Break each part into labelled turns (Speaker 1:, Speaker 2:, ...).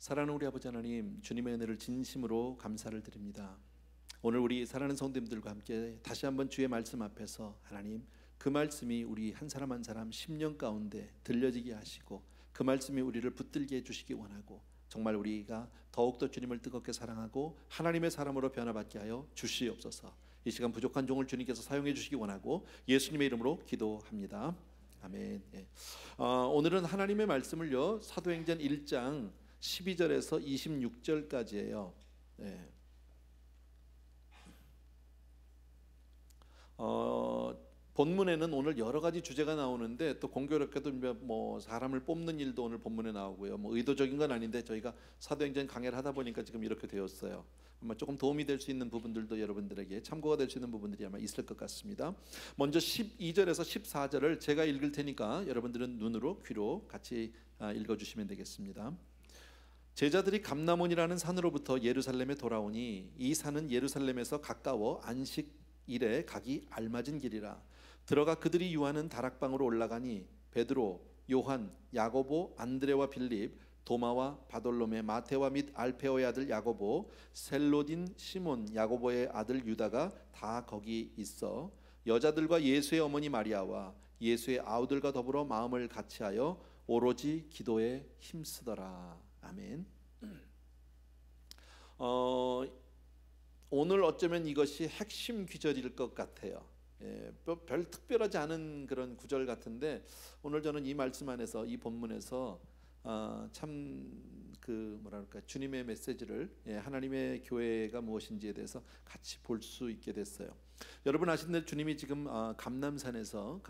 Speaker 1: 사랑하는 우리 아버지 하나님, 주님의 은혜를 진심으로 감사를 드립니다. 오늘 우리 사랑하는 성도님들과 함께 다시 한번 주의 말씀 앞에서 하나님, 그 말씀이 우리 한 사람 한 사람 심령 가운데 들려지게 하시고 그 말씀이 우리를 붙들게 해주시기 원하고, 정말 우리가 더욱더 주님을 뜨겁게 사랑하고 하나님의 사람으로 변화받게 하여 주시옵소서. 이 시간 부족한 종을 주님께서 사용해 주시기 원하고 예수님의 이름으로 기도합니다. 아멘. 오늘은 하나님의 말씀을요, 사도행전 1장 12절에서 26절까지예요. 본문에는 오늘 여러 가지 주제가 나오는데, 또 공교롭게도 뭐 사람을 뽑는 일도 오늘 본문에 나오고요. 뭐 의도적인 건 아닌데 저희가 사도행전 강해를 하다 보니까 지금 이렇게 되었어요. 아마 조금 도움이 될 수 있는 부분들도 여러분들에게 참고가 될 수 있는 부분들이 아마 있을 것 같습니다. 먼저 12절에서 14절을 제가 읽을 테니까 여러분들은 눈으로 귀로 같이 읽어주시면 되겠습니다. 제자들이 감람원이라는 산으로부터 예루살렘에 돌아오니 이 산은 예루살렘에서 가까워 안식일에 가기 알맞은 길이라. 들어가 그들이 유하는 다락방으로 올라가니 베드로, 요한, 야고보, 안드레와 빌립, 도마와 바돌로메, 마테와 및 알페오의 아들 야고보, 셀로딘, 시몬, 야고보의 아들 유다가 다 거기 있어 여자들과 예수의 어머니 마리아와 예수의 아우들과 더불어 마음을 같이하여 오로지 기도에 힘쓰더라. 아멘. 오늘 어쩌면 이것이 핵심 구절일 것 같아요. 별 특별하지 않은 그런 구절 같은데, 오늘 저는 이 말씀 안에서, 이 본문에서 참 그 뭐랄까, 주님의 메시지를, 하나님의 교회가 무엇인지에 대해서 같이 볼 수 있게 됐어요. 여러분 아시는 대로 주님이 지금 감람원에서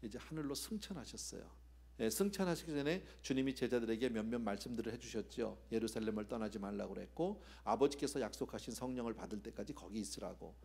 Speaker 1: 이제 하늘로 승천하셨어요. 승천하시기 전에 주님이 제자들에게 몇몇 말씀들을 해주셨죠. 예루살렘을 떠나지 말라고 그랬고, 아버지께서 약속하신 성령을 받을 때까지 거기 있으라고,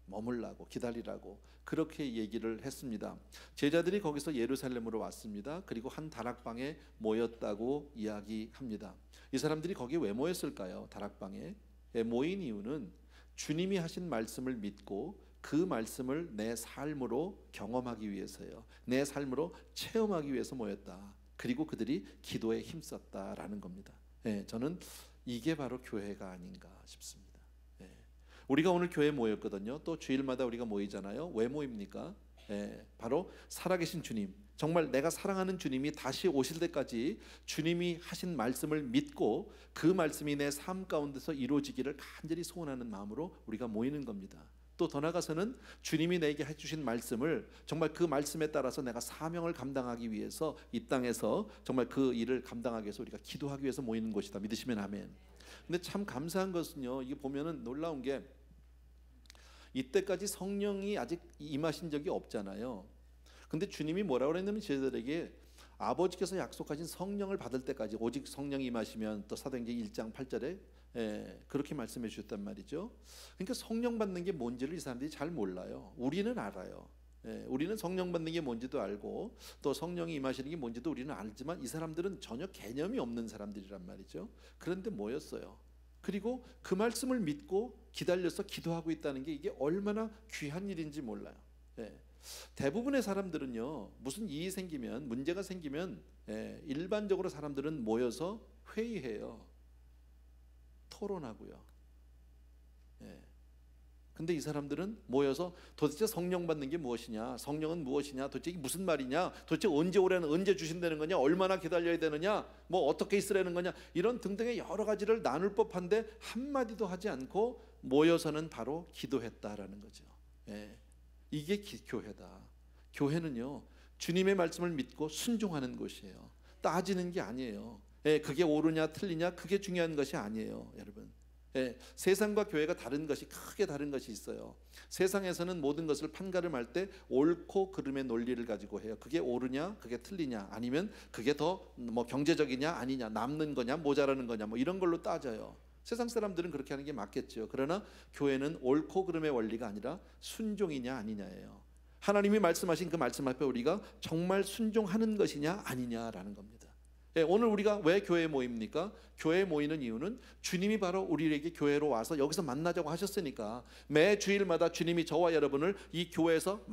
Speaker 1: 머물라고, 기다리라고 그렇게 얘기를 했습니다. 제자들이 거기서 예루살렘으로 왔습니다. 그리고 한 다락방에 모였다고 이야기합니다. 이 사람들이 거기에 왜 모였을까요? 다락방에 모인 이유는 주님이 하신 말씀을 믿고 그 말씀을 내 삶으로 경험하기 위해서요, 내 삶으로 체험하기 위해서 모였다. 그리고 그들이 기도에 힘썼다라는 겁니다. 저는 이게 바로 교회가 아닌가 싶습니다. 우리가 오늘 교회에 모였거든요. 또 주일마다 우리가 모이잖아요. 왜 모입니까? 바로 살아계신 주님, 정말 내가 사랑하는 주님이 다시 오실 때까지 주님이 하신 말씀을 믿고 그 말씀이 내 삶 가운데서 이루어지기를 간절히 소원하는 마음으로 우리가 모이는 겁니다. 또 더 나아가서는 주님이 내게 해주신 말씀을 정말 그 말씀에 따라서 내가 사명을 감당하기 위해서 이 땅에서 정말 그 일을 감당하기 위해서 우리가 기도하기 위해서 모이는 곳이다. 믿으시면 아멘. 근데 참 감사한 것은요, 이게 보면은 놀라운 게, 이때까지 성령이 아직 임하신 적이 없잖아요. 근데 주님이 뭐라고 그랬냐면 제자들에게 아버지께서 약속하신 성령을 받을 때까지, 오직 성령이 임하시면, 또 사도행전 1장 8절에 그렇게 말씀해 주셨단 말이죠. 그러니까 성령 받는 게 뭔지를 이 사람들이 잘 몰라요. 우리는 알아요. 우리는 성령 받는 게 뭔지도 알고 또 성령이 임하시는 게 뭔지도 우리는 알지만, 이 사람들은 전혀 개념이 없는 사람들이란 말이죠. 그런데 모였어요. 그리고 그 말씀을 믿고 기다려서 기도하고 있다는 게 이게 얼마나 귀한 일인지 몰라요. 대부분의 사람들은요, 무슨 일이 생기면, 문제가 생기면 일반적으로 사람들은 모여서 회의해요. 토론하고요. 근데 이 사람들은 모여서 도대체 성령 받는 게 무엇이냐, 성령은 무엇이냐, 도대체 이게 무슨 말이냐, 도대체 언제 오려는, 언제 주신다는 거냐, 얼마나 기다려야 되느냐, 뭐 어떻게 있으라는 거냐, 이런 등등의 여러 가지를 나눌 법한데 한마디도 하지 않고 모여서는 바로 기도했다라는 거죠. 이게 교회다. 교회는요, 주님의 말씀을 믿고 순종하는 곳이에요. 따지는 게 아니에요. 그게 옳으냐 틀리냐 그게 중요한 것이 아니에요, 여러분. 세상과 교회가 다른 것이, 크게 다른 것이 있어요. 세상에서는 모든 것을 판가름할 때 옳고 그름의 논리를 가지고 해요. 그게 옳으냐 그게 틀리냐, 아니면 그게 더 뭐 경제적이냐 아니냐, 남는 거냐 모자라는 거냐, 뭐 이런 걸로 따져요. 세상 사람들은 그렇게 하는 게 맞겠죠. 그러나 교회는 옳고 그름의 원리가 아니라 순종이냐 아니냐예요. 하나님이 말씀하신 그 말씀 앞에 우리가 정말 순종하는 것이냐 아니냐라는 겁니다. 오늘 우리가 왜 교회에 모입니까? 교회에 모이는 이유는 주님이 바로 우리에게 교회로 와서 여기서 만나자고 하셨으니까, 매 주일마다 주님이 저와 여러분을 이 교회에서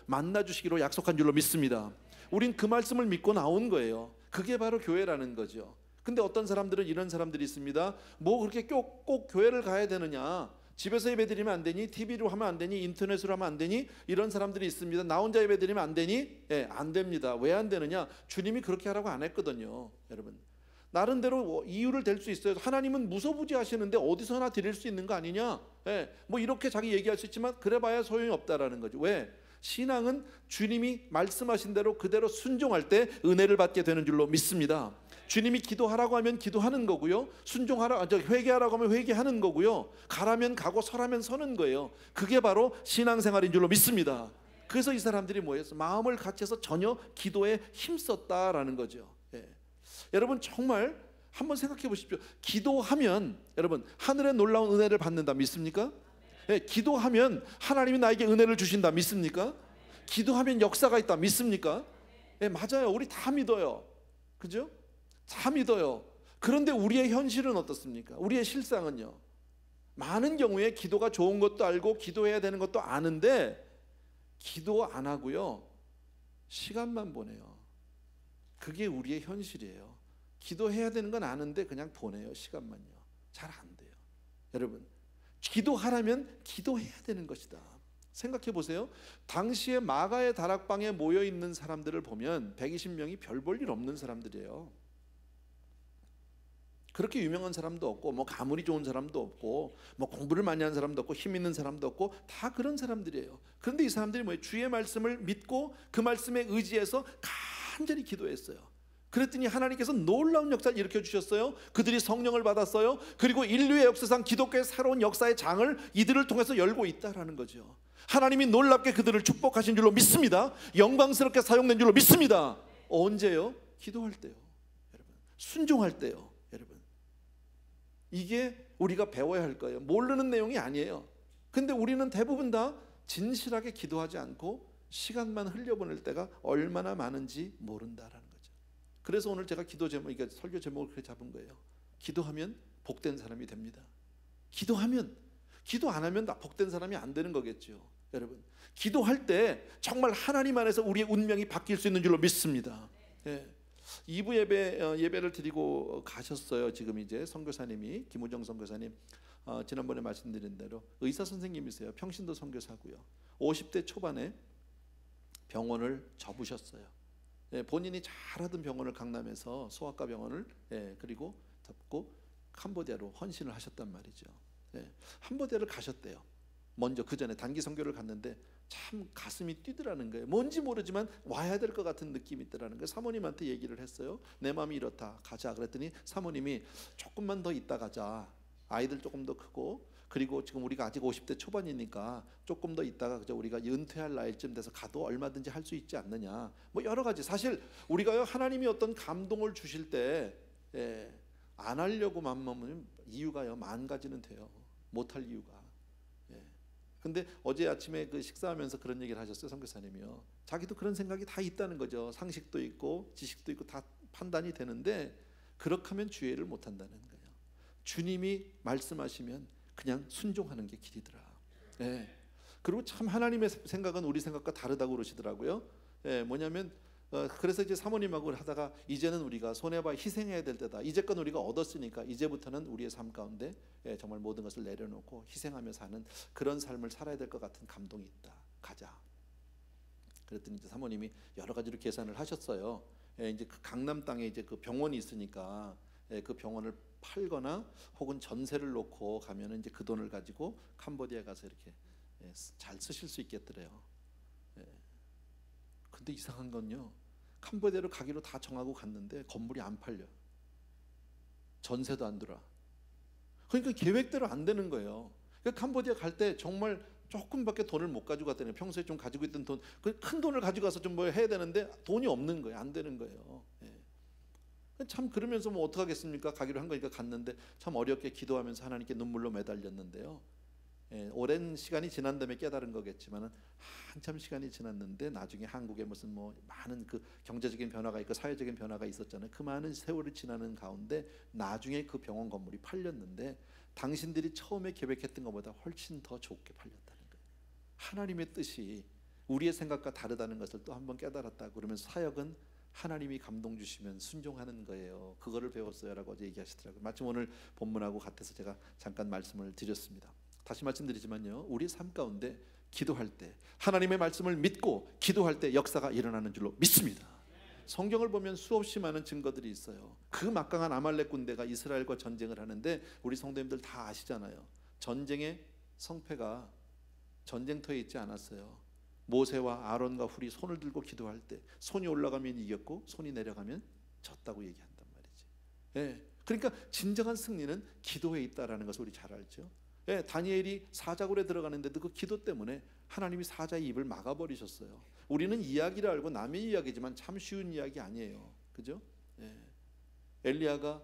Speaker 1: 만나주시기로 약속한 줄로 믿습니다. 우린 그 말씀을 믿고 나온 거예요. 그게 바로 교회라는 거죠. 근데 어떤 사람들은 이런 사람들이 있습니다. 뭐 그렇게 꼭 교회를 가야 되느냐, 집에서 예배드리면 안 되니, TV로 하면 안 되니, 인터넷으로 하면 안 되니, 이런 사람들이 있습니다. 나 혼자 예배드리면 안 되니? 안 됩니다. 왜 안 되느냐? 주님이 그렇게 하라고 안 했거든요. 여러분, 나름대로 이유를 댈 수 있어요. 하나님은 무소부지하시는데 어디서나 드릴 수 있는 거 아니냐? 뭐 이렇게 자기 얘기할 수 있지만 그래봐야 소용이 없다라는 거죠. 왜? 신앙은 주님이 말씀하신 대로 그대로 순종할 때 은혜를 받게 되는 줄로 믿습니다. 주님이 기도하라고 하면 기도하는 거고요, 회개하라고 하면 회개하는 거고요, 가라면 가고 서라면 서는 거예요. 그게 바로 신앙생활인 줄로 믿습니다. 그래서 이 사람들이 뭐였어? 마음을 같이해서 전혀 기도에 힘썼다라는 거죠. 여러분 정말 한번 생각해 보십시오. 기도하면 여러분 하늘의 놀라운 은혜를 받는다 믿습니까? 기도하면 하나님이 나에게 은혜를 주신다 믿습니까? 기도하면 역사가 있다 믿습니까? 맞아요. 우리 다 믿어요. 그죠? 다 믿어요. 그런데 우리의 현실은 어떻습니까? 우리의 실상은요, 많은 경우에 기도가 좋은 것도 알고 기도해야 되는 것도 아는데 기도 안 하고요, 시간만 보내요. 그게 우리의 현실이에요. 기도해야 되는 건 아는데 그냥 보내요. 시간만요. 잘 안 돼요. 여러분, 기도하라면 기도해야 되는 것이다. 생각해 보세요. 당시에 마가의 다락방에 모여 있는 사람들을 보면 120명이 별 볼 일 없는 사람들이에요. 그렇게 유명한 사람도 없고, 뭐 가물이 좋은 사람도 없고, 뭐 공부를 많이 한 사람도 없고, 힘 있는 사람도 없고, 다 그런 사람들이에요. 그런데 이 사람들이 뭐예요? 주의 말씀을 믿고 그 말씀에 의지해서 간절히 기도했어요. 그랬더니 하나님께서 놀라운 역사를 일으켜 주셨어요. 그들이 성령을 받았어요. 그리고 인류의 역사상 기독교의 새로운 역사의 장을 이들을 통해서 열고 있다라는 거죠. 하나님이 놀랍게 그들을 축복하신 줄로 믿습니다. 영광스럽게 사용된 줄로 믿습니다. 언제요? 기도할 때요. 여러분, 순종할 때요. 여러분, 이게 우리가 배워야 할 거예요. 모르는 내용이 아니에요. 근데 우리는 대부분 다 진실하게 기도하지 않고 시간만 흘려보낼 때가 얼마나 많은지 모른다라는 거죠. 그래서 오늘 제가 기도 제목, 그러니까 설교 제목을 그렇게 잡은 거예요. 기도하면 복된 사람이 됩니다. 기도하면, 기도 안 하면 나 복된 사람이 안 되는 거겠죠. 여러분, 기도할 때 정말 하나님 안에서 우리의 운명이 바뀔 수 있는 줄로 믿습니다. 2부 예배를 드리고 가셨어요. 지금 이제 선교사님이, 김우정 선교사님, 지난번에 말씀드린 대로 의사 선생님이세요. 평신도 선교사고요. 50대 초반에 병원을 접으셨어요. 본인이 잘하던 병원을, 강남에서 소아과 병원을, 그리고 접고 캄보디아로 헌신을 하셨단 말이죠. 캄보디아를 가셨대요. 먼저 그 전에 단기 선교를 갔는데 참 가슴이 뛰더라는 거예요. 뭔지 모르지만 와야 될 것 같은 느낌이 있더라는 거예요. 사모님한테 얘기를 했어요. 내 마음이 이렇다, 가자. 그랬더니 사모님이 조금만 더 있다 가자. 아이들 조금 더 크고, 그리고 지금 우리가 아직 50대 초반이니까 조금 더 있다가 그저 우리가 은퇴할 나이쯤 돼서 가도 얼마든지 할 수 있지 않느냐. 뭐 여러 가지. 사실 우리가요, 하나님이 어떤 감동을 주실 때 안 하려고 맘먹으면 이유가요, 만 가지는 돼요. 못할 이유가. 근데 어제 아침에 그 식사하면서 그런 얘기를 하셨어요. 선교사님이요. 자기도 그런 생각이 다 있다는 거죠. 상식도 있고 지식도 있고 다 판단이 되는데 그렇게 하면 주의를 못 한다는 거예요. 주님이 말씀하시면 그냥 순종하는 게 길이더라. 그리고 참 하나님의 생각은 우리 생각과 다르다고 그러시더라고요. 뭐냐면 그래서 이제 사모님하고 하다가 이제는 우리가 손해봐 희생해야 될 때다. 이제껏 우리가 얻었으니까 이제부터는 우리의 삶 가운데 정말 모든 것을 내려놓고 희생하며 사는 그런 삶을 살아야 될 것 같은 감동이 있다. 가자. 그랬더니 이제 사모님이 여러 가지로 계산을 하셨어요. 이제 그 강남 땅에 이제 그 병원이 있으니까 그 병원을 팔거나 혹은 전세를 놓고 가면은 이제 그 돈을 가지고 캄보디아 가서 이렇게 잘 쓰실 수 있겠더래요. 근데 이상한 건요, 캄보디아로 가기로 다 정하고 갔는데 건물이 안 팔려. 전세도 안 들어. 그러니까 계획대로 안 되는 거예요. 그러니까 캄보디아 갈 때 정말 조금밖에 돈을 못 가지고 갔다니. 평소에 좀 가지고 있던 돈, 그 큰 돈을 가지고 가서 좀 뭐 해야 되는데 돈이 없는 거예요. 안 되는 거예요. 참 그러면서 뭐 어떡하겠습니까? 가기로 한 거니까 갔는데 참 어렵게 기도하면서 하나님께 눈물로 매달렸는데요. 오랜 시간이 지난 다음에 깨달은 거겠지만 한참 시간이 지났는데 나중에 한국에 무슨 뭐 많은 그 경제적인 변화가 있고 사회적인 변화가 있었잖아요. 그 많은 세월이 지나는 가운데 나중에 그 병원 건물이 팔렸는데 당신들이 처음에 계획했던 것보다 훨씬 더 좋게 팔렸다는 거예요. 하나님의 뜻이 우리의 생각과 다르다는 것을 또 한번 깨달았다. 그러면서 사역은 하나님이 감동 주시면 순종하는 거예요. 그거를 배웠어요라고 어제 얘기하시더라고요. 마침 오늘 본문하고 같아서 제가 잠깐 말씀을 드렸습니다. 다시 말씀드리지만요, 우리 삶 가운데 기도할 때 하나님의 말씀을 믿고 기도할 때 역사가 일어나는 줄로 믿습니다. 성경을 보면 수없이 많은 증거들이 있어요. 그 막강한 아말렉 군대가 이스라엘과 전쟁을 하는데 우리 성도님들 다 아시잖아요. 전쟁의 성패가 전쟁터에 있지 않았어요. 모세와 아론과 훌이 손을 들고 기도할 때 손이 올라가면 이겼고 손이 내려가면 졌다고 얘기한단 말이지. 예, 그러니까 진정한 승리는 기도에 있다라는 것을 우리 잘 알죠. 예, 다니엘이 사자굴에 들어가는데도 그 기도 때문에 하나님이 사자의 입을 막아버리셨어요. 우리는 이야기를 알고 남의 이야기지만 참 쉬운 이야기 아니에요. 그죠? 예. 엘리야가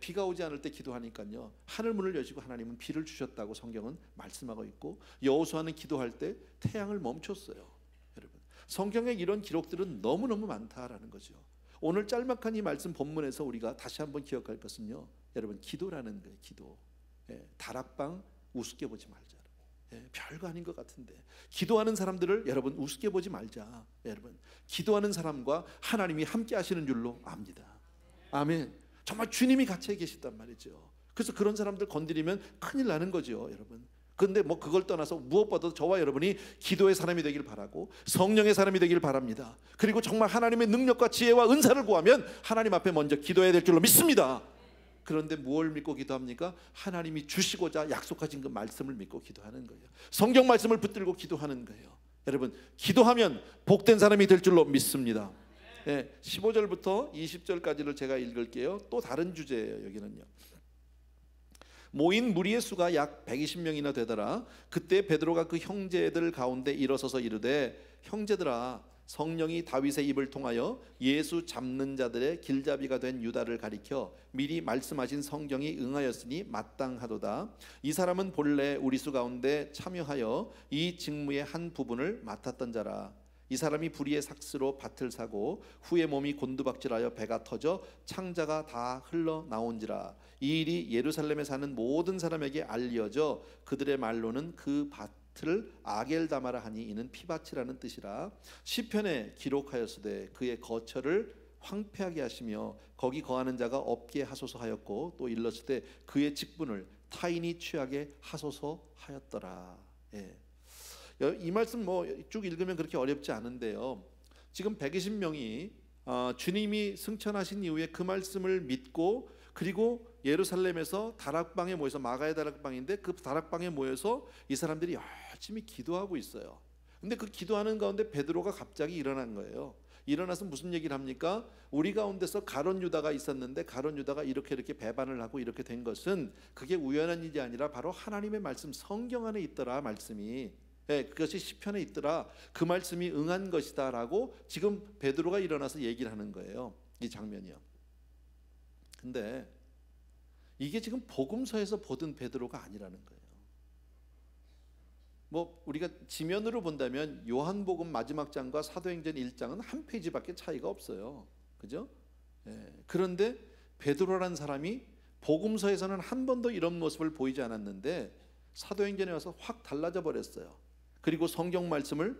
Speaker 1: 비가 오지 않을 때 기도하니까요, 하늘 문을 여시고 하나님은 비를 주셨다고 성경은 말씀하고 있고, 여호수아는 기도할 때 태양을 멈췄어요. 여러분, 성경에 이런 기록들은 너무너무 많다라는 거죠. 오늘 짤막한 이 말씀 본문에서 우리가 다시 한번 기억할 것은요, 여러분, 기도라는 거예요. 기도. 다락방 우습게 보지 말자. 별거 아닌 것 같은데 기도하는 사람들을 여러분 우습게 보지 말자. 여러분, 기도하는 사람과 하나님이 함께 하시는 줄로 압니다. 아멘. 정말 주님이 같이 계시단 말이죠. 그래서 그런 사람들 건드리면 큰일 나는 거죠, 여러분. 그런데 뭐 그걸 떠나서 무엇보다도 저와 여러분이 기도의 사람이 되길 바라고 성령의 사람이 되길 바랍니다. 그리고 정말 하나님의 능력과 지혜와 은사를 구하면 하나님 앞에 먼저 기도해야 될 줄로 믿습니다. 그런데 무엇을 믿고 기도합니까? 하나님이 주시고자 약속하신 그 말씀을 믿고 기도하는 거예요. 성경 말씀을 붙들고 기도하는 거예요. 여러분, 기도하면 복된 사람이 될 줄로 믿습니다. 15절부터 20절까지를 제가 읽을게요. 또 다른 주제예요. 여기는요, 모인 무리의 수가 약 120명이나 되더라. 그때 베드로가 그 형제들 가운데 일어서서 이르되, 형제들아, 성령이 다윗의 입을 통하여 예수 잡는 자들의 길잡이가 된 유다를 가리켜 미리 말씀하신 성경이 응하였으니 마땅하도다. 이 사람은 본래 우리 수 가운데 참여하여 이 직무의 한 부분을 맡았던 자라. 이 사람이 불의의 삭스로 밭을 사고 후에 몸이 곤두박질하여 배가 터져 창자가 다 흘러나온지라. 이 일이 예루살렘에 사는 모든 사람에게 알려져 그들의 말로는 그 밭을 아겔다마라 하니 이는 피밭이라는 뜻이라. 시편에 기록하였으되 그의 거처를 황폐하게 하시며 거기 거하는 자가 없게 하소서 하였고, 또 일렀으되 그의 직분을 타인이 취하게 하소서 하였더라. 이 말씀 뭐 쭉 읽으면 그렇게 어렵지 않은데요, 지금 120명이 주님이 승천하신 이후에 그 말씀을 믿고, 그리고 예루살렘에서 다락방에 모여서, 마가의 다락방인데 그 다락방에 모여서 이 사람들이 열심히 기도하고 있어요. 근데 그 기도하는 가운데 베드로가 갑자기 일어난 거예요. 일어나서 무슨 얘기를 합니까? 우리 가운데서 가룟 유다가 있었는데 가룟 유다가 이렇게 배반을 하고 이렇게 된 것은 그게 우연한 일이 아니라 바로 하나님의 말씀, 성경 안에 있더라. 말씀이, 그것이 시편에 있더라. 그 말씀이 응한 것이다 라고 지금 베드로가 일어나서 얘기를 하는 거예요. 이 장면이요. 근데 이게 지금 복음서에서 보던 베드로가 아니라는 거예요. 뭐 우리가 지면으로 본다면 요한복음 마지막 장과 사도행전 1장은 한 페이지밖에 차이가 없어요. 그죠? 그런데 베드로라는 사람이 복음서에서는 한 번도 이런 모습을 보이지 않았는데 사도행전에 와서 확 달라져 버렸어요. 그리고 성경 말씀을,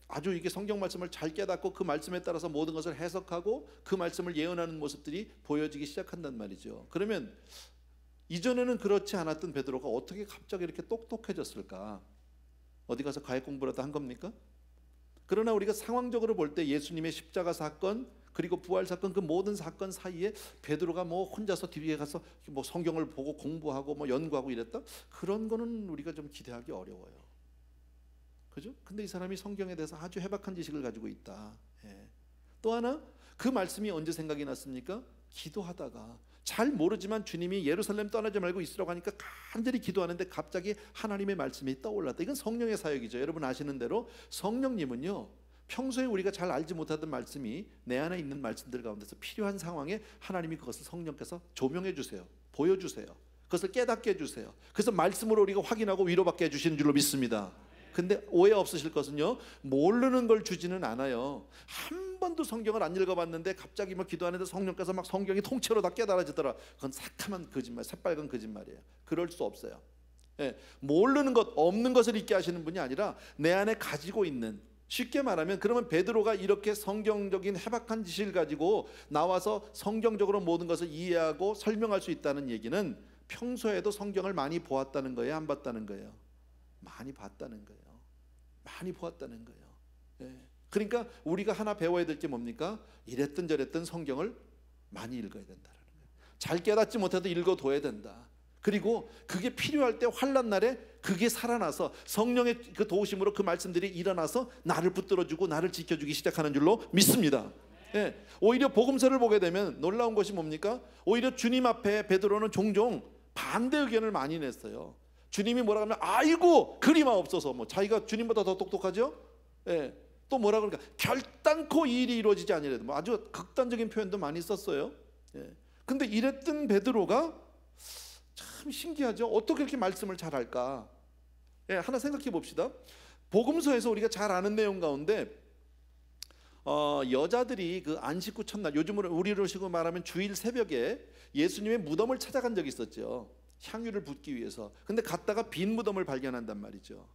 Speaker 1: 아주 이게 성경 말씀을 잘 깨닫고 그 말씀에 따라서 모든 것을 해석하고 그 말씀을 예언하는 모습들이 보여지기 시작한단 말이죠. 그러면 이전에는 그렇지 않았던 베드로가 어떻게 갑자기 이렇게 똑똑해졌을까? 어디 가서 과외 공부라도 한 겁니까? 그러나 우리가 상황적으로 볼 때 예수님의 십자가 사건 그리고 부활 사건, 그 모든 사건 사이에 베드로가 뭐 혼자서 뒤에 가서 뭐 성경을 보고 공부하고 뭐 연구하고 이랬다? 그런 거는 우리가 좀 기대하기 어려워요. 그죠? 근데 이 사람이 성경에 대해서 아주 해박한 지식을 가지고 있다. 또 하나, 그 말씀이 언제 생각이 났습니까? 기도하다가, 잘 모르지만 주님이 예루살렘 떠나지 말고 있으라고 하니까 간절히 기도하는데 갑자기 하나님의 말씀이 떠올랐다. 이건 성령의 사역이죠. 여러분 아시는 대로 성령님은요, 평소에 우리가 잘 알지 못하던 말씀이 내 안에 있는 말씀들 가운데서 필요한 상황에 하나님이 그것을 성령께서 조명해 주세요. 보여주세요. 그것을 깨닫게 해주세요. 그래서 말씀으로 우리가 확인하고 위로받게 해주시는 줄로 믿습니다. 근데 오해 없으실 것은요, 모르는 걸 주지는 않아요. 한 번도 성경을 안 읽어봤는데 갑자기 뭐 기도하는데 성령께서 막 성경이 통째로 다 깨달아지더라. 그건 새카만 거짓말, 새빨간 거짓말이에요. 그럴 수 없어요. 모르는 것, 없는 것을 있게 하시는 분이 아니라 내 안에 가지고 있는, 쉽게 말하면 그러면 베드로가 이렇게 성경적인 해박한 지식을 가지고 나와서 성경적으로 모든 것을 이해하고 설명할 수 있다는 얘기는 평소에도 성경을 많이 보았다는 거예요, 안 봤다는 거예요? 많이 봤다는 거예요. 많이 보았다는 거예요. 예. 그러니까 우리가 하나 배워야 될 게 뭡니까? 이랬든 저랬든 성경을 많이 읽어야 된다는 거예요. 잘 깨닫지 못해도 읽어둬야 된다. 그리고 그게 필요할 때 환난 날에 그게 살아나서 성령의 그 도우심으로 그 말씀들이 일어나서 나를 붙들어주고 나를 지켜주기 시작하는 줄로 믿습니다. 예. 오히려 복음서를 보게 되면 놀라운 것이 뭡니까? 오히려 주님 앞에 베드로는 종종 반대 의견을 많이 냈어요. 주님이 뭐라 하면 아이고 그리마 없어서, 뭐 자기가 주님보다 더 똑똑하죠? 예. 또 뭐라 그러니까 결단코 이 일이 이루어지지 아니래도, 뭐 아주 극단적인 표현도 많이 썼어요. 예. 근데 이랬던 베드로가 참 신기하죠. 어떻게 이렇게 말씀을 잘할까? 예, 하나 생각해 봅시다. 복음서에서 우리가 잘 아는 내용 가운데 여자들이 그 안식 후 첫날, 요즘으로 우리로 식으로 말하면 주일 새벽에 예수님의 무덤을 찾아간 적이 있었죠. 향유를 붓기 위해서. 근데 갔다가 빈 무덤을 발견한단 말이죠.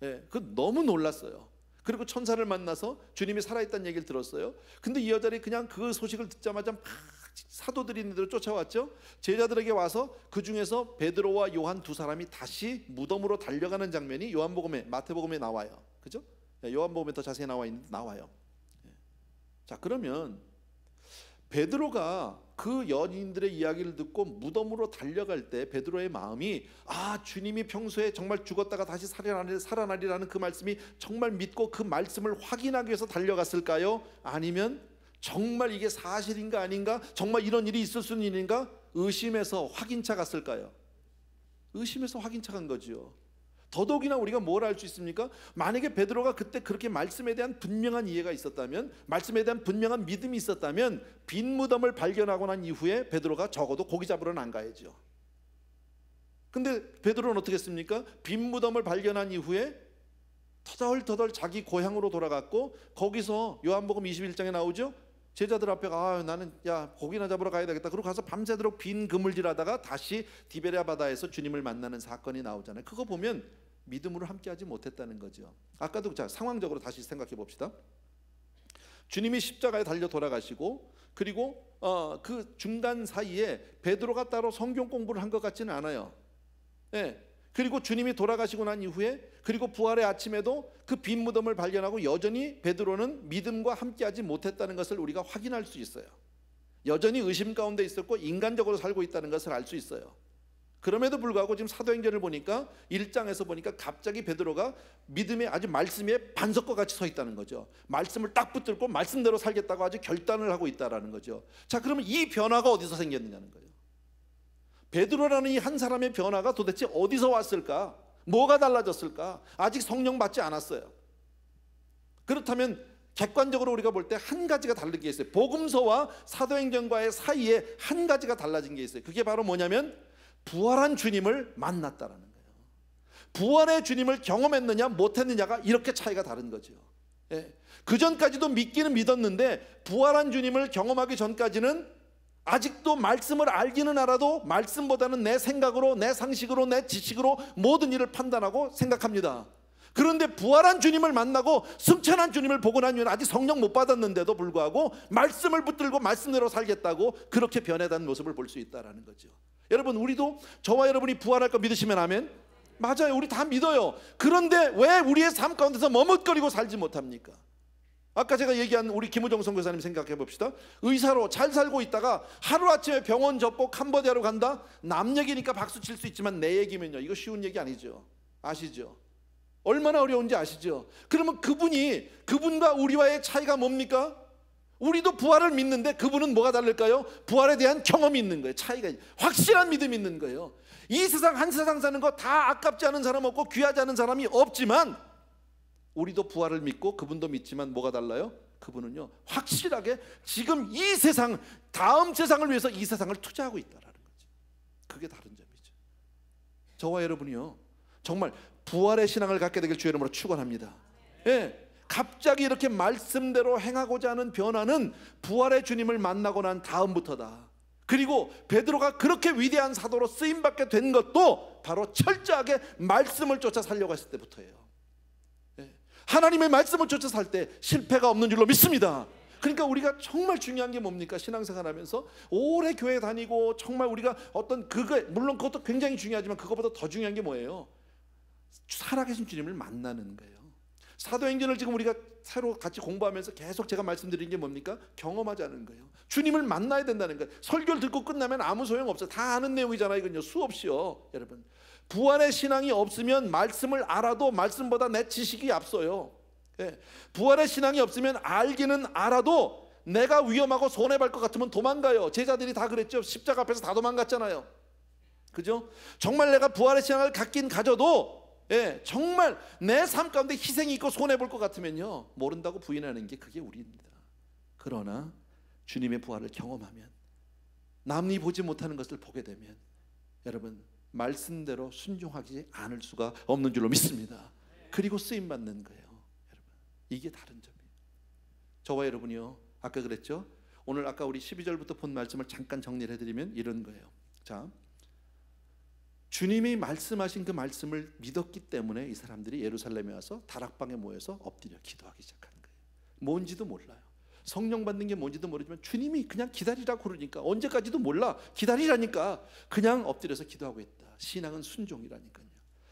Speaker 1: 예, 그 너무 놀랐어요. 그리고 천사를 만나서 주님이 살아있다는 얘기를 들었어요. 근데 이 여자들이 그냥 그 소식을 듣자마자 막 사도들이 있는 대로 쫓아왔죠. 제자들에게 와서 그 중에서 베드로와 요한 두 사람이 다시 무덤으로 달려가는 장면이 요한복음에, 마태복음에 나와요. 그죠? 요한복음에 더 자세히 나와 있는데 나와요. 자, 그러면 베드로가 그 연인들의 이야기를 듣고 무덤으로 달려갈 때 베드로의 마음이, 아, 주님이 평소에 정말 죽었다가 다시 살아나리라는 그 말씀이 정말 믿고 그 말씀을 확인하기 위해서 달려갔을까요? 아니면 정말 이게 사실인가 아닌가, 정말 이런 일이 있을 수 있는 일인가 의심해서 확인차 갔을까요? 의심해서 확인차 간 거죠. 더더욱이나 우리가 뭘 알 수 있습니까? 만약에 베드로가 그때 그렇게 말씀에 대한 분명한 이해가 있었다면, 말씀에 대한 분명한 믿음이 있었다면 빈 무덤을 발견하고 난 이후에 베드로가 적어도 고기 잡으러는 안 가야죠. 근데 베드로는 어떻게 했습니까? 빈 무덤을 발견한 이후에 터덜터덜 자기 고향으로 돌아갔고, 거기서 요한복음 21장에 나오죠. 제자들 앞에 나는 야 고기나 잡으러 가야 되겠다. 그러고 가서 밤새도록 빈 그물질하다가 다시 디베랴 바다에서 주님을 만나는 사건이 나오잖아요. 그거 보면 믿음으로 함께하지 못했다는 거죠. 아까도 자 상황적으로 다시 생각해 봅시다. 주님이 십자가에 달려 돌아가시고, 그리고 그 중간 사이에 베드로가 따로 성경 공부를 한 것 같지는 않아요. 예. 그리고 주님이 돌아가시고 난 이후에, 그리고 부활의 아침에도 그 빈 무덤을 발견하고 여전히 베드로는 믿음과 함께하지 못했다는 것을 우리가 확인할 수 있어요. 여전히 의심 가운데 있었고 인간적으로 살고 있다는 것을 알 수 있어요. 그럼에도 불구하고 지금 사도행전을 보니까 1장에서 보니까 갑자기 베드로가 믿음의 아주 말씀에 반석과 같이 서 있다는 거죠. 말씀을 딱 붙들고 말씀대로 살겠다고 아주 결단을 하고 있다는 거죠. 자, 그러면 이 변화가 어디서 생겼느냐는 거예요. 베드로라는 이 한 사람의 변화가 도대체 어디서 왔을까? 뭐가 달라졌을까? 아직 성령 받지 않았어요. 그렇다면 객관적으로 우리가 볼 때 한 가지가 다른 게 있어요. 복음서와 사도행전과의 사이에 한 가지가 달라진 게 있어요. 그게 바로 뭐냐면 부활한 주님을 만났다라는 거예요. 부활의 주님을 경험했느냐 못했느냐가 이렇게 차이가 다른 거죠. 예. 그 전까지도 믿기는 믿었는데 부활한 주님을 경험하기 전까지는 아직도 말씀을 알기는 알아도 말씀보다는 내 생각으로, 내 상식으로, 내 지식으로 모든 일을 판단하고 생각합니다. 그런데 부활한 주님을 만나고 승천한 주님을 보고 난 이후에 아직 성령 못 받았는데도 불구하고 말씀을 붙들고 말씀대로 살겠다고 그렇게 변해간 모습을 볼 수 있다는 거죠. 여러분, 우리도 저와 여러분이 부활할 거 믿으시면 아멘? 맞아요. 우리 다 믿어요. 그런데 왜 우리의 삶 가운데서 머뭇거리고 살지 못합니까? 아까 제가 얘기한 우리 김우정 선교사님 생각해 봅시다. 의사로 잘 살고 있다가 하루아침에 병원 접고 캄보디아로 간다? 남 얘기니까 박수 칠 수 있지만 내 얘기면요, 이거 쉬운 얘기 아니죠. 아시죠? 얼마나 어려운지 아시죠? 그러면 그분과 우리와의 차이가 뭡니까? 우리도 부활을 믿는데 그분은 뭐가 다를까요? 부활에 대한 경험이 있는 거예요. 차이가, 확실한 믿음이 있는 거예요. 이 세상 한 세상 사는 거 다 아깝지 않은 사람 없고 귀하지 않은 사람이 없지만 우리도 부활을 믿고 그분도 믿지만 뭐가 달라요? 그분은요 확실하게 지금 이 세상, 다음 세상을 위해서 이 세상을 투자하고 있다는 거죠. 그게 다른 점이죠. 저와 여러분이요 정말 부활의 신앙을 갖게 되길 주의 이름으로 축원합니다. 예, 갑자기 이렇게 말씀대로 행하고자 하는 변화는 부활의 주님을 만나고 난 다음부터다. 그리고 베드로가 그렇게 위대한 사도로 쓰임받게 된 것도 바로 철저하게 말씀을 쫓아 살려고 했을 때부터예요. 하나님의 말씀을 쫓아 살 때 실패가 없는 줄로 믿습니다. 그러니까 우리가 정말 중요한 게 뭡니까? 신앙생활하면서 오래 교회 다니고 정말 우리가 어떤 그거, 물론 그것도 굉장히 중요하지만 그것보다 더 중요한 게 뭐예요? 살아계신 주님을 만나는 거예요. 사도행전을 지금 우리가 새로 같이 공부하면서 계속 제가 말씀드린 게 뭡니까? 경험하자는 거예요. 주님을 만나야 된다는 거예요. 설교를 듣고 끝나면 아무 소용없어요. 다 아는 내용이잖아요. 이건요, 수없이요. 여러분, 부활의 신앙이 없으면 말씀을 알아도 말씀보다 내 지식이 앞서요. 예. 부활의 신앙이 없으면 알기는 알아도 내가 위험하고 손해볼 것 같으면 도망가요. 제자들이 다 그랬죠. 십자가 앞에서 다 도망갔잖아요. 그죠? 정말 내가 부활의 신앙을 갖긴 가져도 정말 내 삶 가운데 희생이 있고 손해볼 것 같으면요, 모른다고 부인하는 게 그게 우리입니다. 그러나 주님의 부활을 경험하면, 남이 보지 못하는 것을 보게 되면 여러분, 말씀대로 순종하지 않을 수가 없는 줄로 믿습니다. 그리고 쓰임받는 거예요. 이게 다른 점이에요. 저와 여러분이요, 아까 그랬죠? 오늘 아까 우리 12절부터 본 말씀을 잠깐 정리를 해드리면 이런 거예요. 자, 주님이 말씀하신 그 말씀을 믿었기 때문에 이 사람들이 예루살렘에 와서 다락방에 모여서 엎드려 기도하기 시작하는 거예요. 뭔지도 몰라요. 성령 받는 게 뭔지도 모르지만 주님이 그냥 기다리라고 그러니까, 언제까지도 몰라, 기다리라니까 그냥 엎드려서 기도하고 있다. 신앙은 순종이라니까요.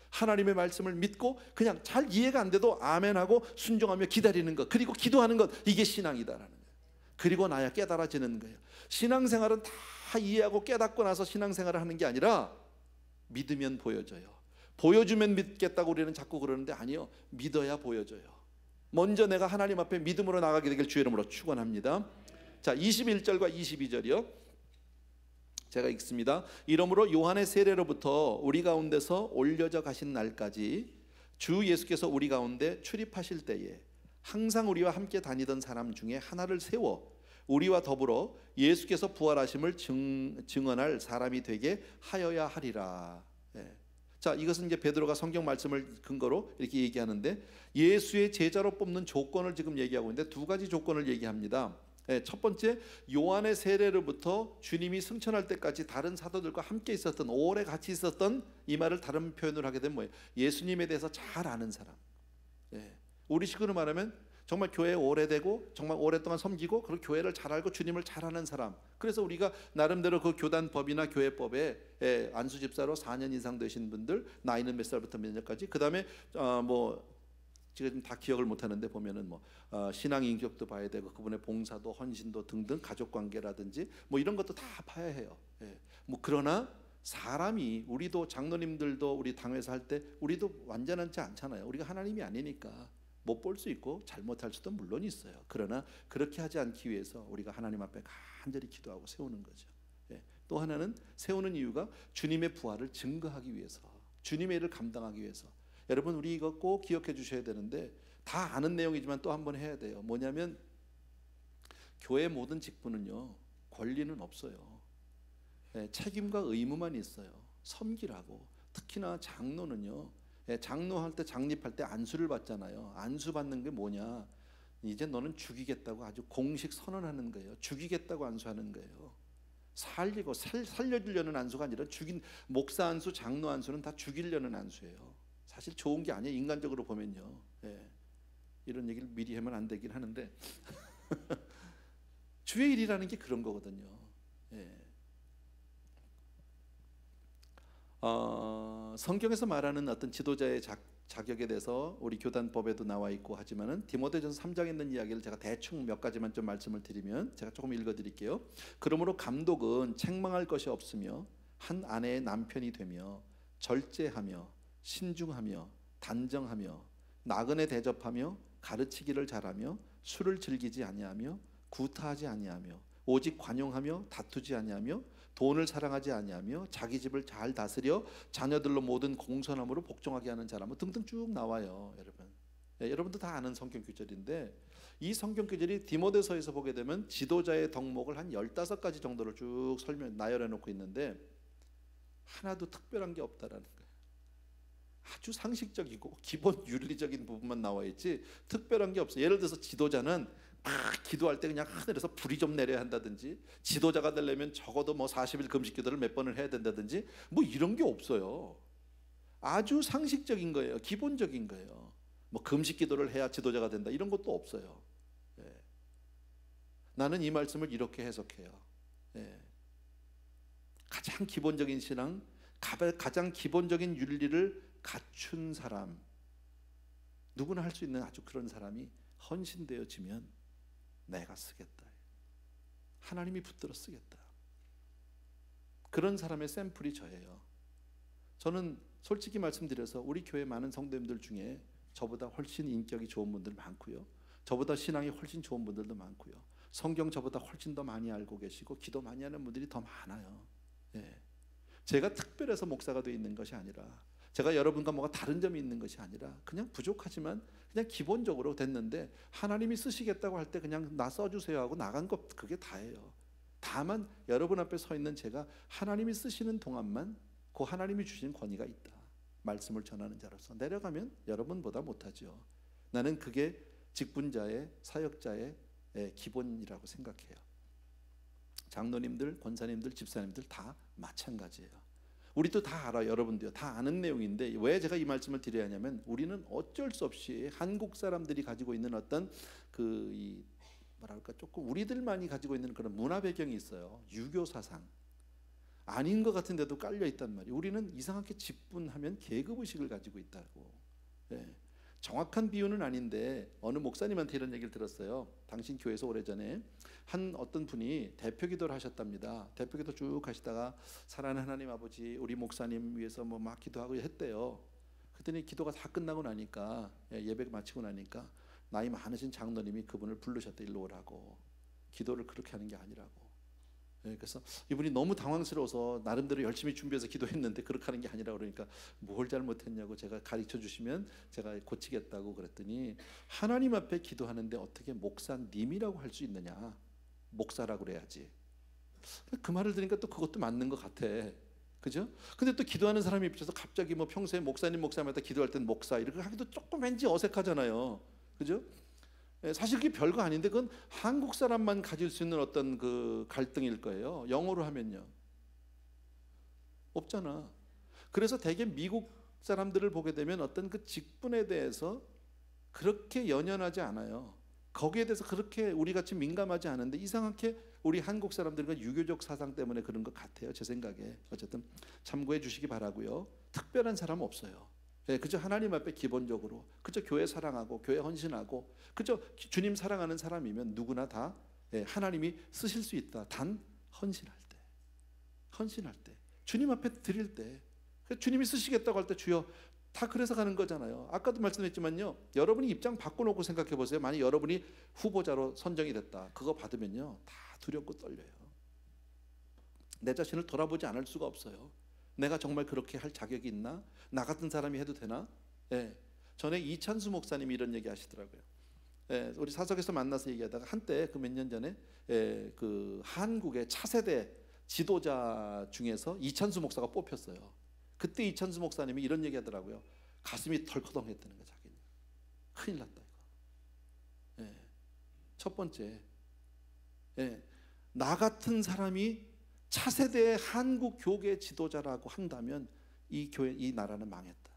Speaker 1: 하나님의 말씀을 믿고 그냥 잘 이해가 안 돼도 아멘하고 순종하며 기다리는 것, 그리고 기도하는 것, 이게 신앙이다라는 거예요. 그리고 나야 깨달아지는 거예요. 신앙생활은 다 이해하고 깨닫고 나서 신앙생활을 하는 게 아니라 믿으면 보여져요. 보여주면 믿겠다고 우리는 자꾸 그러는데 아니요, 믿어야 보여져요. 먼저 내가 하나님 앞에 믿음으로 나가게 되길 주의 이름으로 축원합니다. 자, 21절과 22절이요, 제가 읽습니다. 이러므로 요한의 세례로부터 우리 가운데서 올려져 가신 날까지 주 예수께서 우리 가운데 출입하실 때에 항상 우리와 함께 다니던 사람 중에 하나를 세워 우리와 더불어 예수께서 부활하심을 증언할 사람이 되게 하여야 하리라. 자, 이것은 이제 베드로가 성경 말씀을 근거로 이렇게 얘기하는데, 예수의 제자로 뽑는 조건을 지금 얘기하고 있는데 두 가지 조건을 얘기합니다. 첫 번째, 요한의 세례로부터 주님이 승천할 때까지 다른 사도들과 함께 있었던, 오래 같이 있었던, 이 말을 다른 표현을 하게 되면 뭐예요? 예수님에 대해서 잘 아는 사람. 우리식으로 말하면 정말 교회에 오래되고 정말 오랫동안 섬기고 그리고 교회를 잘 알고 주님을 잘 아는 사람. 그래서 우리가 나름대로 그 교단법이나 교회법에 안수 집사로 4년 이상 되신 분들, 나이는 몇 살부터 몇 년까지, 그 다음에 지금 다 기억을 못하는데 보면은 신앙 인격도 봐야 되고 그분의 봉사도 헌신도 등등 가족관계라든지 이런 것도 다 봐야 해요. 그러나 사람이, 우리도 장로님들도 우리 당회에서 할 때 우리도 완전하지 않잖아요. 우리가 하나님이 아니니까 못 볼 수 있고 잘못할 수도 물론 있어요. 그러나 그렇게 하지 않기 위해서 우리가 하나님 앞에 간절히 기도하고 세우는 거죠. 또 하나는 세우는 이유가 주님의 부활을 증거하기 위해서, 주님의 일을 감당하기 위해서. 여러분, 우리 이거 꼭 기억해 주셔야 되는데, 다 아는 내용이지만 또 한 번 해야 돼요. 뭐냐면 교회 모든 직분은요, 권리는 없어요. 책임과 의무만 있어요. 섬기라고. 특히나 장로는요, 장로할 때, 장립할 때 안수를 받잖아요. 안수 받는 게 뭐냐? 이제 너는 죽이겠다고 아주 공식 선언하는 거예요. 죽이겠다고 안수하는 거예요. 살리고 살려주려는 안수가 아니라 목사 안수, 장로 안수는 다 죽이려는 안수예요. 사실 좋은 게 아니에요. 인간적으로 보면요. 이런 얘기를 미리 하면 안 되긴 하는데 주의 일이라는 게 그런 거거든요. 성경에서 말하는 어떤 지도자의 자격에 대해서 우리 교단법에도 나와 있고 하지만은 디모데전서 3장에 있는 이야기를 제가 대충 몇 가지만 좀 말씀을 드리면, 제가 조금 읽어드릴게요. 그러므로 감독은 책망할 것이 없으며 한 아내의 남편이 되며 절제하며 신중하며 단정하며 나그네 대접하며 가르치기를 잘하며 술을 즐기지 아니하며 구타하지 아니하며 오직 관용하며 다투지 아니하며 돈을 사랑하지 아니하며 자기 집을 잘 다스려 자녀들로 모든 공손함으로 복종하게 하는 사람, 등등 쭉 나와요. 여러분, 여러분도 다 아는 성경 구절인데, 이 성경 구절이 디모데서에서 보게 되면 지도자의 덕목을 한 15가지 정도를 쭉 나열해 놓고 있는데 하나도 특별한 게 없다라는 거예요. 아주 상식적이고 기본 윤리적인 부분만 나와 있지 특별한 게 없어요. 예를 들어서 지도자는 막 기도할 때 그냥 하늘에서 불이 좀 내려야 한다든지, 지도자가 되려면 적어도 40일 금식 기도를 몇 번을 해야 된다든지, 이런 게 없어요. 아주 상식적인 거예요. 기본적인 거예요. 뭐 금식 기도를 해야 지도자가 된다 이런 것도 없어요. 예. 나는 이 말씀을 이렇게 해석해요. 예. 가장 기본적인 신앙, 가장 기본적인 윤리를 갖춘 사람, 누구나 할 수 있는 아주 그런 사람이 헌신되어지면 내가 쓰겠다, 하나님이 붙들어 쓰겠다, 그런 사람의 샘플이 저예요. 저는 솔직히 말씀드려서 우리 교회 많은 성도님들 중에 저보다 훨씬 인격이 좋은 분들 많고요, 저보다 신앙이 훨씬 좋은 분들도 많고요, 성경 저보다 훨씬 더 많이 알고 계시고 기도 많이 하는 분들이 더 많아요. 예. 제가 특별해서 목사가 되어 있는 것이 아니라, 제가 여러분과 뭐가 다른 점이 있는 것이 아니라 그냥 부족하지만 그냥 기본적으로 됐는데 하나님이 쓰시겠다고 할 때 그냥 나 써주세요 하고 나간 것, 그게 다예요. 다만 여러분 앞에 서 있는 제가 하나님이 쓰시는 동안만 그 하나님이 주신 권위가 있다, 말씀을 전하는 자로서. 내려가면 여러분보다 못하죠. 나는 그게 직분자의, 사역자의 기본이라고 생각해요. 장로님들, 권사님들, 집사님들 다 마찬가지예요. 우리도 다 알아요. 여러분도요, 다 아는 내용인데 왜 제가 이 말씀을 드려야 하냐면, 우리는 어쩔 수 없이 한국 사람들이 가지고 있는 어떤 뭐랄까 조금 우리들만이 가지고 있는 그런 문화 배경이 있어요. 유교 사상 아닌 것 같은데도 깔려 있단 말이에요. 우리는 이상하게 직분하면 계급의식을 가지고 있다고. 예. 정확한 비유는 아닌데 어느 목사님한테 이런 얘기를 들었어요. 당신 교회에서 오래전에 한 어떤 분이 대표 기도를 하셨답니다. 대표 기도 쭉 하시다가 사랑하는 하나님 아버지, 우리 목사님 위해서 뭐 막 기도하고 했대요. 그랬더니 기도가 다 끝나고 나니까, 예배가 마치고 나니까 나이 많으신 장로님이 그분을 부르셨대. 일로 오라고. 기도를 그렇게 하는 게 아니라고. 그래서 이분이 너무 당황스러워서 나름대로 열심히 준비해서 기도했는데 그렇게 하는 게 아니라 그러니까 뭘 잘못했냐고 제가 가르쳐 주시면 제가 고치겠다고 그랬더니, 하나님 앞에 기도하는데 어떻게 목사님이라고 할 수 있느냐, 목사라고 그래야지. 그 말을 들으니까 또 그것도 맞는 것 같아, 그죠? 근데 또 기도하는 사람이 입장에서 갑자기 뭐 평소에 목사님한테 기도할 땐 목사 이렇게 하기도 조금 왠지 어색하잖아요, 그죠? 사실 그게 별거 아닌데 그건 한국 사람만 가질 수 있는 어떤 그 갈등일 거예요. 영어로 하면요 없잖아. 그래서 대개 미국 사람들을 보게 되면 어떤 그 직분에 대해서 그렇게 연연하지 않아요. 거기에 대해서 그렇게 우리같이 민감하지 않은데 이상하게 우리 한국 사람들과 유교적 사상 때문에 그런 것 같아요, 제 생각에. 어쨌든 참고해 주시기 바라고요. 특별한 사람 없어요. 그저 하나님 앞에 기본적으로 그저 교회 사랑하고 교회 헌신하고 그저 주님 사랑하는 사람이면 누구나 다 하나님이 쓰실 수 있다. 단 헌신할 때, 주님 앞에 드릴 때, 주님이 쓰시겠다고 할 때 주여, 다 그래서 가는 거잖아요. 아까도 말씀했지만요, 여러분이 입장 바꿔놓고 생각해 보세요. 만약 여러분이 후보자로 선정이 됐다, 그거 받으면요 다 두렵고 떨려요. 내 자신을 돌아보지 않을 수가 없어요. 내가 정말 그렇게 할 자격이 있나? 나 같은 사람이 해도 되나? 전에 이찬수 목사님이 이런 얘기 하시더라고요. 우리 사석에서 만나서 얘기하다가 한때 그 몇 년 전에 그 한국의 차세대 지도자 중에서 이찬수 목사가 뽑혔어요. 그때 이찬수 목사님이 이런 얘기 하더라고요. 가슴이 덜커덩했다는 거야, 자기는. 큰일 났다 이거. 첫 번째, 나 같은 사람이 차세대의 한국 교계 지도자라고 한다면 이 교회, 이 나라는 망했다.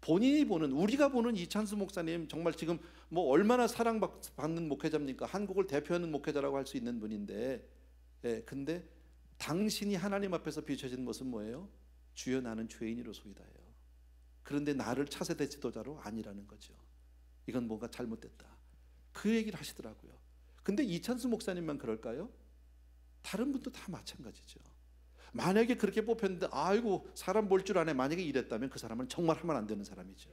Speaker 1: 본인이 보는, 우리가 보는 이찬수 목사님 정말 지금 뭐 얼마나 사랑받는 목회자입니까? 한국을 대표하는 목회자라고 할 수 있는 분인데, 근데 당신이 하나님 앞에서 비춰진 모습은 뭐예요? 주여 나는 죄인이로소이다예요. 그런데 나를 차세대 지도자로 아니라는 거죠. 이건 뭔가 잘못됐다, 그 얘기를 하시더라고요. 근데 이찬수 목사님만 그럴까요? 다른 분도 다 마찬가지죠. 만약에 그렇게 뽑혔는데 아이고 사람 볼 줄 아네, 만약에 이랬다면 그 사람은 정말 하면 안 되는 사람이죠.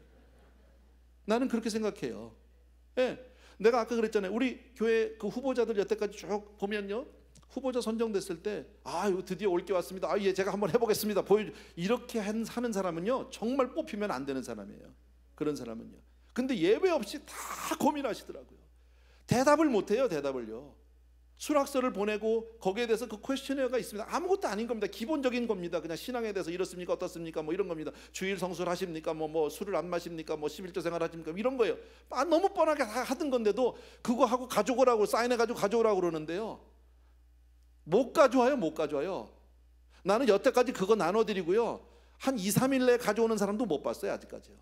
Speaker 1: 나는 그렇게 생각해요. 내가 아까 그랬잖아요. 우리 교회 그 후보자들 여태까지 쭉 보면요, 후보자 선정됐을 때 아유 드디어 올 게 왔습니다, 예 제가 한번 해보겠습니다, 이렇게 하는 사람은요 정말 뽑히면 안 되는 사람이에요. 그런 사람은요. 근데 예외 없이 다 고민하시더라고요. 대답을 못해요. 대답을요. 수락서를 보내고 거기에 대해서 그 퀘스처너가 있습니다. 아무것도 아닌 겁니다. 기본적인 겁니다. 그냥 신앙에 대해서 이렇습니까? 어떻습니까? 뭐 이런 겁니다. 주일 성수를 하십니까? 뭐 술을 안 마십니까? 뭐 11조 생활 하십니까? 이런 거예요. 너무 뻔하게 다 하던 건데도 그거 하고 가져오라고 사인해가지고 가져오라고 그러는데요, 못 가져와요. 못 가져와요. 나는 여태까지 그거 나눠드리고요 한 2, 3일 내에 가져오는 사람도 못 봤어요, 아직까지요.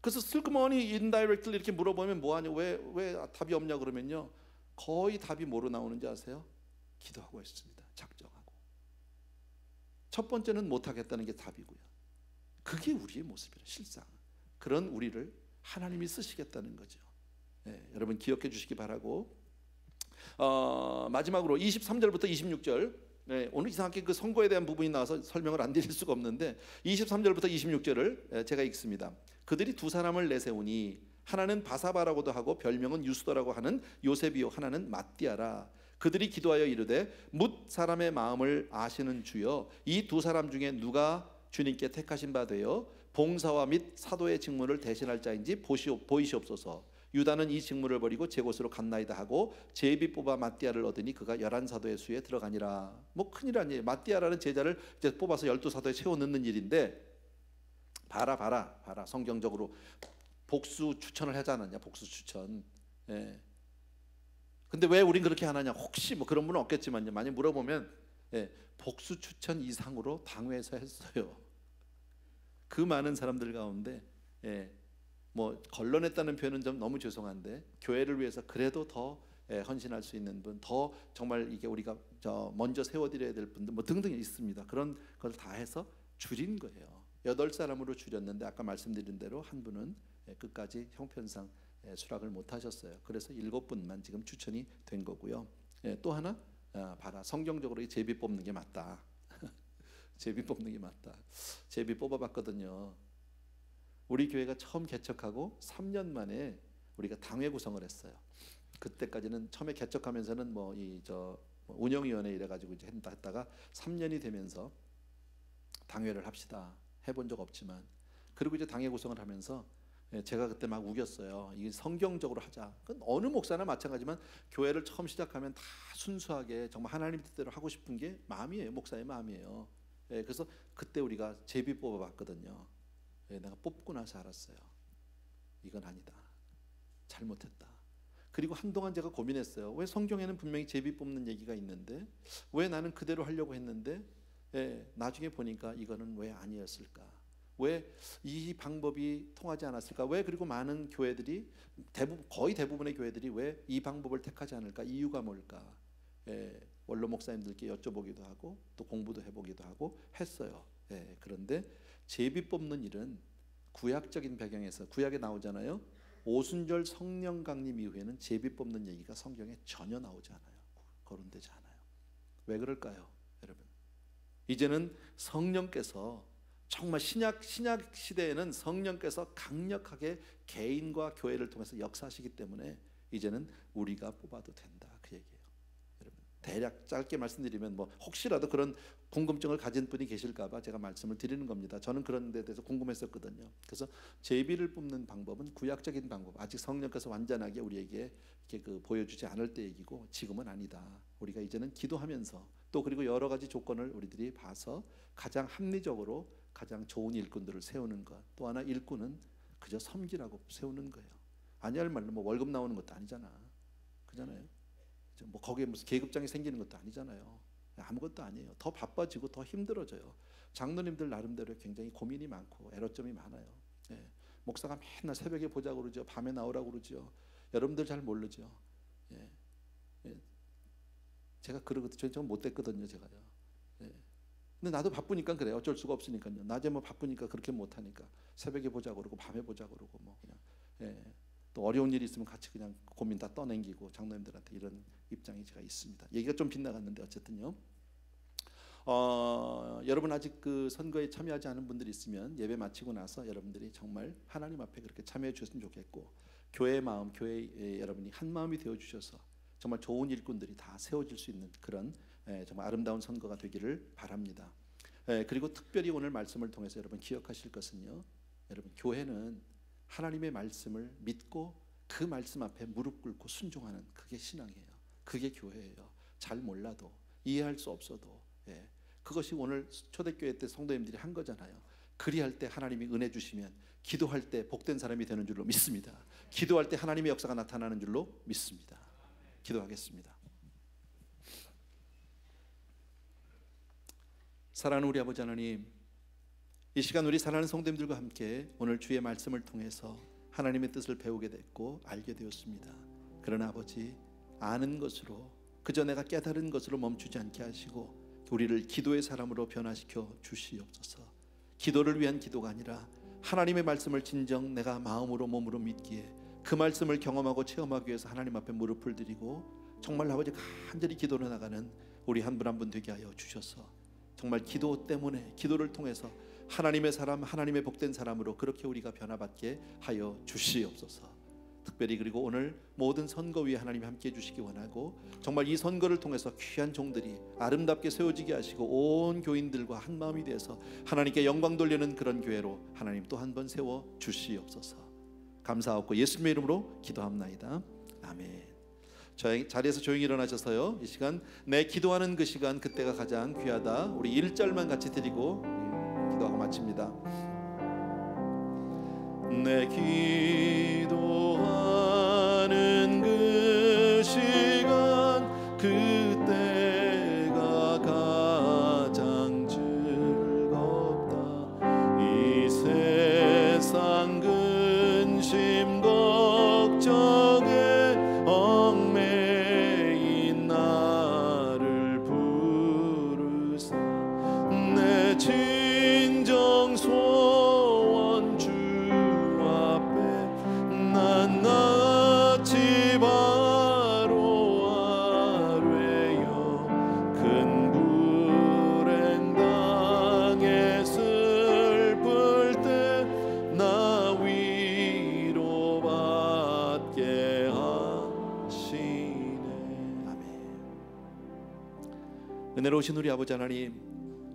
Speaker 1: 그래서 슬그머니 인다이렉트를 이렇게 물어보면 뭐하냐, 왜 답이 없냐 그러면요, 거의 답이 뭐로 나오는지 아세요? 기도하고 있습니다. 작정하고. 첫 번째는 못하겠다는 게 답이고요. 그게 우리의 모습이에요. 실상 그런 우리를 하나님이 쓰시겠다는 거죠. 여러분 기억해 주시기 바라고, 마지막으로 23절부터 26절, 오늘 이상하게 그 선거에 대한 부분이 나와서 설명을 안 드릴 수가 없는데 23절부터 26절을 제가 읽습니다. 그들이 두 사람을 내세우니 하나는 바사바라고도 하고 별명은 유스도라고 하는 요셉이요 하나는 마띠아라. 그들이 기도하여 이르되 뭇 사람의 마음을 아시는 주여, 이 두 사람 중에 누가 주님께 택하신 바 되어 봉사와 및 사도의 직무를 대신할 자인지 보이시옵소서. 유다는 이 직무를 버리고 제 곳으로 갔나이다 하고 제비 뽑아 마띠아를 얻으니 그가 11사도의 수에 들어가니라. 뭐 큰일 아니에요. 마띠아라는 제자를 이제 뽑아서 12사도에 채워 넣는 일인데, 봐라 성경적으로 복수 추천을 하지 않았냐, 복수 추천. 근데 왜 우린 그렇게 안 하냐, 혹시 뭐 그런 분은 없겠지만요, 많이 물어보면 복수 추천 이상으로 당회에서 했어요. 그 많은 사람들 가운데 뭐 걸러냈다는 표현은 좀 너무 죄송한데, 교회를 위해서 그래도 더 헌신할 수 있는 분, 더 정말 이게 우리가 먼저 세워드려야 될 분들 뭐 등등 있습니다. 그런 걸 다 해서 줄인 거예요. 8사람으로 줄였는데 아까 말씀드린 대로 한 분은 끝까지 형편상 수락을 못 하셨어요. 그래서 7분만 지금 추천이 된 거고요. 또 하나, 봐라, 성경적으로 이 제비 뽑는 게 맞다. 제비 뽑는 게 맞다. 제비 뽑아봤거든요. 우리 교회가 처음 개척하고 3년 만에 우리가 당회 구성을 했어요. 그때까지는 처음에 개척하면서는 운영위원회 이래가지고 이제 했다가 3년이 되면서 당회를 합시다. 해본 적 없지만, 그리고 이제 당회 구성을 하면서 제가 그때 막 우겼어요. 이게 성경적으로 하자. 어느 목사나 마찬가지지만 교회를 처음 시작하면 다 순수하게 정말 하나님 뜻대로 하고 싶은 게 마음이에요. 목사의 마음이에요. 그래서 그때 우리가 제비 뽑아봤거든요. 내가 뽑고 나서 알았어요. 이건 아니다. 잘못했다. 그리고 한동안 제가 고민했어요. 왜 성경에는 분명히 제비 뽑는 얘기가 있는데 왜 나는 그대로 하려고 했는데 나중에 보니까 이거는 왜 아니었을까? 왜 이 방법이 통하지 않았을까? 왜 그리고 많은 교회들이 거의 대부분의 교회들이 왜 이 방법을 택하지 않을까? 이유가 뭘까? 원로 목사님들께 여쭤보기도 하고 또 공부도 해보기도 하고 했어요. 그런데 제비 뽑는 일은 구약적인 배경에서, 구약에 나오잖아요. 오순절 성령 강림 이후에는 제비 뽑는 얘기가 성경에 전혀 나오지 않아요. 거론되지 않아요. 왜 그럴까요, 여러분? 이제는 성령께서 정말 신약 시대에는 성령께서 강력하게 개인과 교회를 통해서 역사하시기 때문에 이제는 우리가 뽑아도 된다, 그 얘기예요. 여러분, 대략 짧게 말씀드리면 혹시라도 그런 궁금증을 가진 분이 계실까봐 제가 말씀을 드리는 겁니다. 저는 그런 데 대해서 궁금했었거든요. 그래서 제비를 뽑는 방법은 구약적인 방법, 아직 성령께서 완전하게 우리에게 이렇게 보여주지 않을 때 얘기고, 지금은 아니다. 우리가 이제는 기도하면서 또 그리고 여러 가지 조건을 우리들이 봐서 가장 합리적으로 가장 좋은 일꾼들을 세우는 것. 또 하나, 일꾼은 그저 섬기라고 세우는 거예요. 아니할 말로 월급 나오는 것도 아니잖아. 그잖아요. 거기에 무슨 계급장이 생기는 것도 아니잖아요. 아무것도 아니에요. 더 바빠지고 더 힘들어져요. 장로님들 나름대로 굉장히 고민이 많고 애로점이 많아요. 목사가 맨날 새벽에 보자고 그러죠. 밤에 나오라고 그러죠. 여러분들 잘 모르죠. 제가 그러거든요. 좀 못됐거든요, 제가요. 근데 나도 바쁘니까 그래요. 어쩔 수가 없으니까요. 낮에 바쁘니까 그렇게 못하니까 새벽에 보자고 그러고 밤에 보자고 그러고 그냥 또 어려운 일이 있으면 같이 그냥 고민 다 떠넘기고 장로님들한테 이런 입장이 제가 있습니다. 얘기가 좀 빗나갔는데 어쨌든요. 여러분 아직 그 선거에 참여하지 않은 분들이 있으면 예배 마치고 나서 여러분들이 정말 하나님 앞에 그렇게 참여해 주셨으면 좋겠고, 교회의 마음, 교회 여러분이 한 마음이 되어 주셔서 정말 좋은 일꾼들이 다 세워질 수 있는 그런 정말 아름다운 선거가 되기를 바랍니다. 그리고 특별히 오늘 말씀을 통해서 여러분 기억하실 것은요, 여러분 교회는 하나님의 말씀을 믿고 그 말씀 앞에 무릎 꿇고 순종하는, 그게 신앙이에요. 그게 교회예요. 잘 몰라도, 이해할 수 없어도 그것이 오늘 초대교회 때 성도님들이 한 거잖아요. 그리할 때 하나님이 은혜 주시면 기도할 때 복된 사람이 되는 줄로 믿습니다. 기도할 때 하나님의 역사가 나타나는 줄로 믿습니다. 기도하겠습니다. 사랑하는 우리 아버지 하나님, 이 시간 우리 사랑하는 성도님들과 함께 오늘 주의 말씀을 통해서 하나님의 뜻을 배우게 됐고 알게 되었습니다. 그러나 아버지, 아는 것으로, 그저 내가 깨달은 것으로 멈추지 않게 하시고 우리를 기도의 사람으로 변화시켜 주시옵소서. 기도를 위한 기도가 아니라 하나님의 말씀을 진정 내가 마음으로 몸으로 믿기에 그 말씀을 경험하고 체험하기 위해서 하나님 앞에 무릎을 드리고 정말 아버지 간절히 기도로 나가는 우리 한 분 한 분 되게 하여 주셔서 정말 기도 때문에, 기도를 통해서 하나님의 사람, 하나님의 복된 사람으로 그렇게 우리가 변화받게 하여 주시옵소서. 특별히 그리고 오늘 모든 선거 위에 하나님 함께 해주시기 원하고 정말 이 선거를 통해서 귀한 종들이 아름답게 세워지게 하시고 온 교인들과 한 마음이 되어서 하나님께 영광 돌리는 그런 교회로 하나님 또 한 번 세워 주시옵소서. 감사하고 예수님의 이름으로 기도합나이다. 아멘. 저 자리에서 조용히 일어나셔서요, 이 시간 내 기도하는 그 시간, 그때가 가장 귀하다. 우리 1절만 같이 드리고 기도하고 마칩니다. 내 기도하는 그 시간, 그때가 가장 즐겁다. 이 세상 근심 걱정에 얽매인 나를 부르사 내 진정 소원 주 난 낯이 바로 아뢰어 큰 불행 당해 슬플 때 나 위로받게 하시네. 아멘. 은혜로우신 우리 아버지 하나님,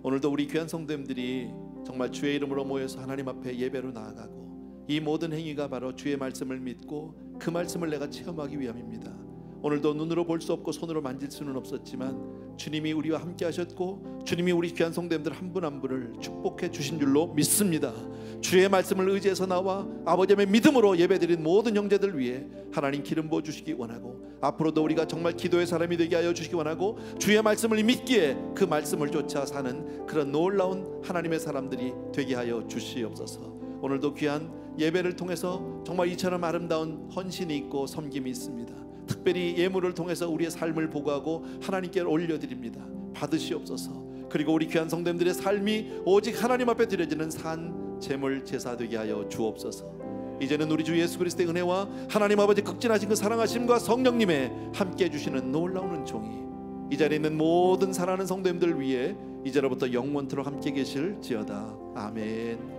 Speaker 1: 오늘도 우리 귀한 성도님들이 정말 주의 이름으로 모여서 하나님 앞에 예배로 나아가고 이 모든 행위가 바로 주의 말씀을 믿고 그 말씀을 내가 체험하기 위함입니다. 오늘도 눈으로 볼 수 없고 손으로 만질 수는 없었지만 주님이 우리와 함께 하셨고 주님이 우리 귀한 성도님들 한 분 한 분을 축복해 주신 줄로 믿습니다. 주의 말씀을 의지해서 나와 아버지의 믿음으로 예배드린 모든 형제들 위해 하나님 기름 부어 주시기 원하고 앞으로도 우리가 정말 기도의 사람이 되게 하여 주시기 원하고 주의 말씀을 믿기에 그 말씀을 쫓아 사는 그런 놀라운 하나님의 사람들이 되게 하여 주시옵소서. 오늘도 귀한 예배를 통해서 정말 이처럼 아름다운 헌신이 있고 섬김이 있습니다. 특별히 예물을 통해서 우리의 삶을 보고하고 하나님께 올려드립니다. 받으시옵소서. 그리고 우리 귀한 성도님들의 삶이 오직 하나님 앞에 드려지는 산 제물 제사 되게 하여 주옵소서. 이제는 우리 주 예수 그리스도의 은혜와 하나님 아버지 극진하신 그 사랑하심과 성령님의 함께 해주시는 놀라운 은총이 이 자리에 있는 모든 사랑하는 성도님들 위해 이제로부터 영원토록 함께 계실지어다. 아멘.